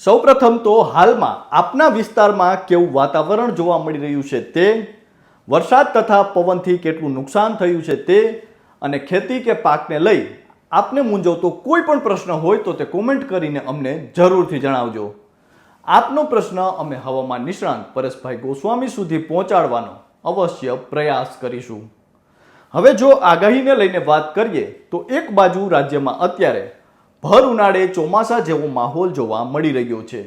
સૌપ્રથમ તો હાલમાં આપના વિસ્તારમાં કેવું વાતાવરણ જોવા મળી રહ્યું છે તે, વરસાદ તથા પવનથી કેટલું નુકસાન થયું છે તે, અને ખેતી કે પાકને લઈ આપને મૂંઝવતો કોઈ પણ પ્રશ્ન હોય તો તે કોમેન્ટ કરીને અમને જરૂરથી જણાવજો. આપનો પ્રશ્ન અમે હવામાન નિષ્ણાંત પરેશભાઈ ગોસ્વામી સુધી પહોંચાડવાનો અવશ્ય પ્રયાસ કરીશું. હવે જો આગાહીને લઈને વાત કરીએ તો એક બાજુ રાજ્યમાં અત્યારે ભર ઉનાળે ચોમાસા જેવો માહોલ જોવા મળી રહ્યો છે.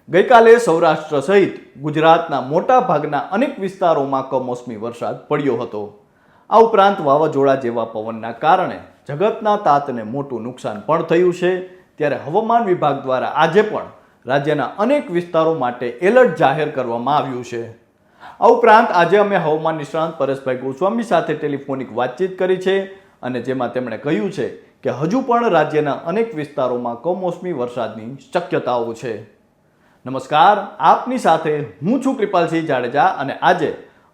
ગઈકાલે સૌરાષ્ટ્ર સહિત ગુજરાતના મોટા ભાગના અનેક વિસ્તારોમાં કમોસમી વરસાદ પડ્યો હતો. આ ઉપરાંત વાવાઝોડા જેવા પવનના કારણે જગતના તાતને મોટું નુકસાન પણ થયું છે. ત્યારે હવામાન વિભાગ દ્વારા આજે પણ રાજ્યના અનેક વિસ્તારો માટે એલર્ટ જાહેર કરવામાં આવ્યું છે. આ ઉપરાંત આજે અમે હવામાન નિષ્ણાંત પરેશભાઈ ગોસ્વામી સાથે ટેલિફોનિક વાતચીત કરી છે અને જેમાં તેમણે કહ્યું છે કે હજુ પણ રાજ્યના અનેક વિસ્તારોમાં કમોસમી વરસાદની શક્યતાઓ છે. નમસ્કાર, આપની સાથે હું છું કૃપાલસિંહ જાડેજા અને આજે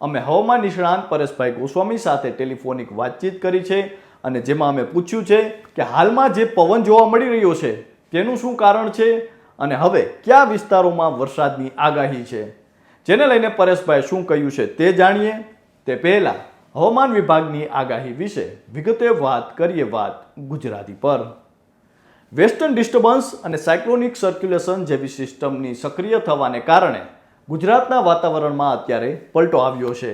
અમે હવામાન નિષ્ણાંત પરેશભાઈ ગોસ્વામી સાથે ટેલિફોનિક વાતચીત કરી છે અને જેમાં અમે પૂછ્યું છે કે હાલમાં જે પવન જોવા મળી રહ્યો છે તેનું શું કારણ છે અને હવે કયા વિસ્તારોમાં વરસાદની આગાહી છે, જેને લઈને પરેશભાઈ શું કહ્યું છે તે જાણીએ. તે પહેલા હવામાન વિભાગની આગાહી વિશે વિગતે વાત કરીએ. વાત ગુજરાતી પર. વેસ્ટર્ન ડિસ્ટર્બન્સ અને સાયક્લોનિક સર્ક્યુલેશન જેવી સિસ્ટમની સક્રિય થવાને કારણે ગુજરાતના વાતાવરણમાં અત્યારે પલટો આવ્યો છે,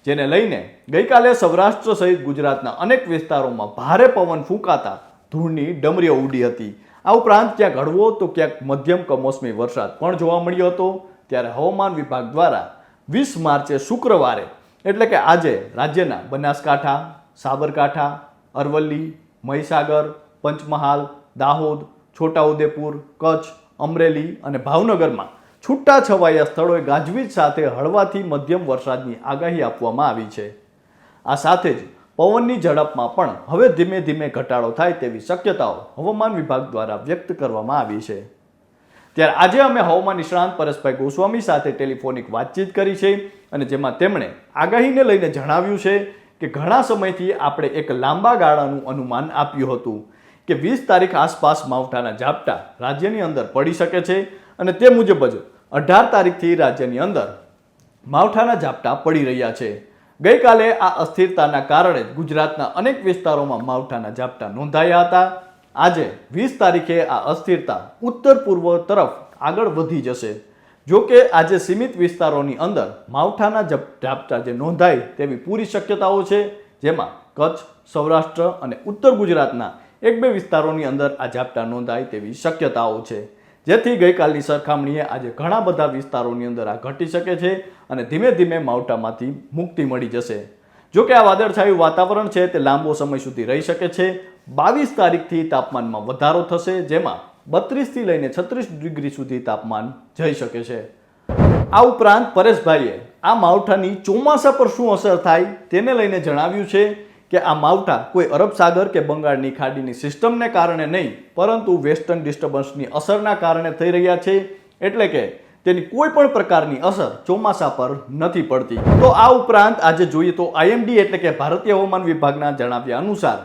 જેને લઈને ગઈકાલે સૌરાષ્ટ્ર સહિત ગુજરાતના અનેક વિસ્તારોમાં ભારે પવન ફૂંકાતા ધૂળની ડમરીઓ ઉડી હતી. આ ઉપરાંત ક્યાંક હળવો તો ક્યાંક મધ્યમ કમોસમી વરસાદ પણ જોવા મળ્યો હતો. ત્યારે હવામાન વિભાગ દ્વારા 20 માર્ચે શુક્રવારે એટલે કે આજે રાજ્યના બનાસકાંઠા, સાબરકાંઠા, અરવલ્લી, મહીસાગર, પંચમહાલ, દાહોદ, છોટાઉદેપુર, કચ્છ, અમરેલી અને ભાવનગરમાં છૂટા છવાયા સ્થળોએ ગાજવીજ સાથે હળવાથી મધ્યમ વરસાદની આગાહી આપવામાં આવી છે. આ સાથે જ પવનની ઝડપમાં પણ હવે ધીમે ધીમે ઘટાડો થાય તેવી શક્યતાઓ હવામાન વિભાગ દ્વારા વ્યક્ત કરવામાં આવી છે. ત્યારે આજે અમે હવામાન નિષ્ણાંત પરેશભાઈ ગોસ્વામી સાથે ટેલિફોનિક વાતચીત કરી છે અને જેમાં તેમણે આગાહીને લઈને જણાવ્યું છે કે ઘણા સમયથી આપણે એક લાંબા ગાળાનું અનુમાન આપ્યું હતું કે 20 તારીખ આસપાસ માવઠાના ઝાપટા રાજ્યની અંદર પડી શકે છે અને તે મુજબ જ 18 તારીખથી રાજ્યની અંદર માવઠાના ઝાપટા પડી રહ્યા છે. ગઈકાલે આ અસ્થિરતાના કારણે ગુજરાતના અનેક વિસ્તારોમાં માવઠાના ઝાપટા નોંધાયા હતા. આજે 20 તારીખે આ અસ્થિરતા ઉત્તર પૂર્વ તરફ આગળ વધી જશે. જો કે આજે સીમિત વિસ્તારોની અંદર માવઠાના ઝાપટા જે નોંધાય તેવી પૂરી શક્યતાઓ છે, જેમાં કચ્છ, સૌરાષ્ટ્ર અને ઉત્તર ગુજરાતના 1-2 વિસ્તારોની અંદર આ ઝાપટા નોંધાય તેવી શક્યતાઓ છે, જેથી ગઈકાલની સરખામણીએ આજે ઘણા બધા વિસ્તારોની અંદર આ ઘટી શકે છે અને ધીમે ધીમે માવઠામાંથી મુક્તિ મળી જશે. જો કે આ વાદળછાયું વાતાવરણ છે તે લાંબો સમય સુધી રહી શકે છે. 22 તારીખથી તાપમાનમાં વધારો થશે, જેમાં 32 થી લઈને 36 ડિગ્રી સુધી તાપમાન જઈ શકે છે. આ ઉપરાંત પરેશભાઈએ આ માવઠાની ચોમાસા પર શું અસર થાય તેને લઈને જણાવ્યું છે કે આ માવઠા કોઈ અરબ સાગર કે બંગાળની ખાડીની સિસ્ટમને કારણે નહીં, પરંતુ વેસ્ટર્ન ડિસ્ટર્બન્સની અસરના કારણે થઈ રહ્યા છે. એટલે કે તેની કોઈ પણ પ્રકારની અસર ચોમાસા પર નથી પડતી. તો આ ઉપરાંત આજે જોઈએ તો IMD એટલે કે ભારતીય હવામાન વિભાગના જણાવ્યા અનુસાર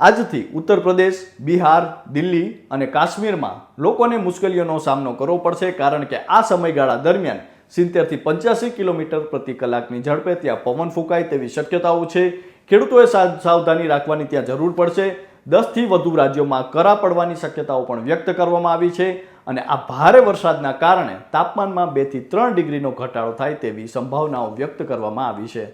આજથી ઉત્તર પ્રદેશ, બિહાર, દિલ્હી અને કાશ્મીરમાં લોકોને મુશ્કેલીઓનો સામનો કરવો પડશે, કારણ કે આ સમયગાળા દરમિયાન 70 થી 85 કિલોમીટર પ્રતિ કલાકની ઝડપે ત્યાં પવન ફૂંકાય તેવી શક્યતાઓ છે. ખેડૂતોએ સાવધાની રાખવાની ત્યાં જરૂર પડશે. 10 થી વધુ રાજ્યોમાં કરા પડવાની શક્યતાઓ પણ વ્યક્ત કરવામાં આવી છે અને આ ભારે વરસાદના કારણે તાપમાનમાં 2 થી 3 ડિગ્રીનો ઘટાડો થાય તેવી સંભાવનાઓ વ્યક્ત કરવામાં આવી છે.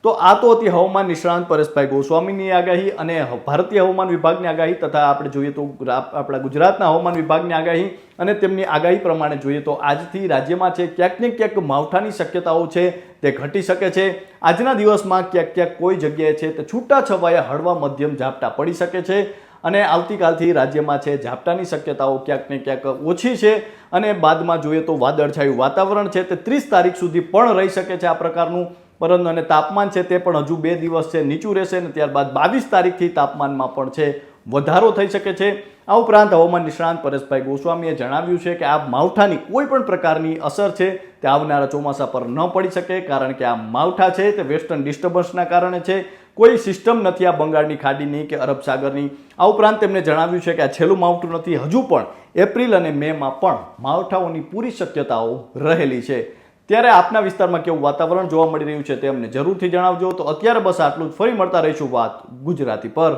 તો આ તો હતી હવામાન નિષ્ણાંત પરેશભાઈ ગોસ્વામીની આગાહી અને ભારતીય હવામાન વિભાગની આગાહી, તથા આપણે જોઈએ તો આપણા ગુજરાતના હવામાન વિભાગની આગાહી. અને તેમની આગાહી પ્રમાણે જોઈએ તો આજથી રાજ્યમાં છે ક્યાંક ને ક્યાંક માવઠાની શક્યતાઓ છે તે ઘટી શકે છે. આજના દિવસમાં ક્યાંક ક્યાંક કોઈ જગ્યાએ છે તે છૂટા છવાયા હળવા મધ્યમ ઝાપટા પડી શકે છે અને આવતીકાલથી રાજ્યમાં છે ઝાપટાની શક્યતાઓ ક્યાંક ને ક્યાંક ઓછી છે અને બાદમાં જોઈએ તો વાદળછાયું વાતાવરણ છે તે 30 તારીખ સુધી પણ રહી શકે છે આ પ્રકારનું. પરંતુ અને તાપમાન છે તે પણ હજુ 2 દિવસ છે નીચું રહેશે અને ત્યારબાદ 22 તારીખથી તાપમાનમાં પણ છે વધારો થઈ શકે છે. આ ઉપરાંત હવામાન નિષ્ણાંત પરેશભાઈ ગોસ્વામીએ જણાવ્યું છે કે આ માવઠાની કોઈ પણ પ્રકારની અસર છે તે આવનારા ચોમાસા પર ન પડી શકે, કારણ કે આ માવઠા છે તે વેસ્ટર્ન ડિસ્ટર્બન્સના કારણે છે. કોઈ સિસ્ટમ નથી આ બંગાળની ખાડીની કે અરબ સાગરની. આ ઉપરાંત તેમણે જણાવ્યું છે કે આ છેલ્લું માવઠું નથી, હજુ પણ એપ્રિલ અને મેમાં પણ માવઠાઓની પૂરી શક્યતાઓ રહેલી છે. ત્યારે આપના વિસ્તારમાં કેવું વાતાવરણ જોવા મળી રહ્યું છે તે અમને જરૂરથી જણાવજો. તો અત્યારે બસ આટલું જ. ફરી મળતા રહીશું વાત ગુજરાતી પર.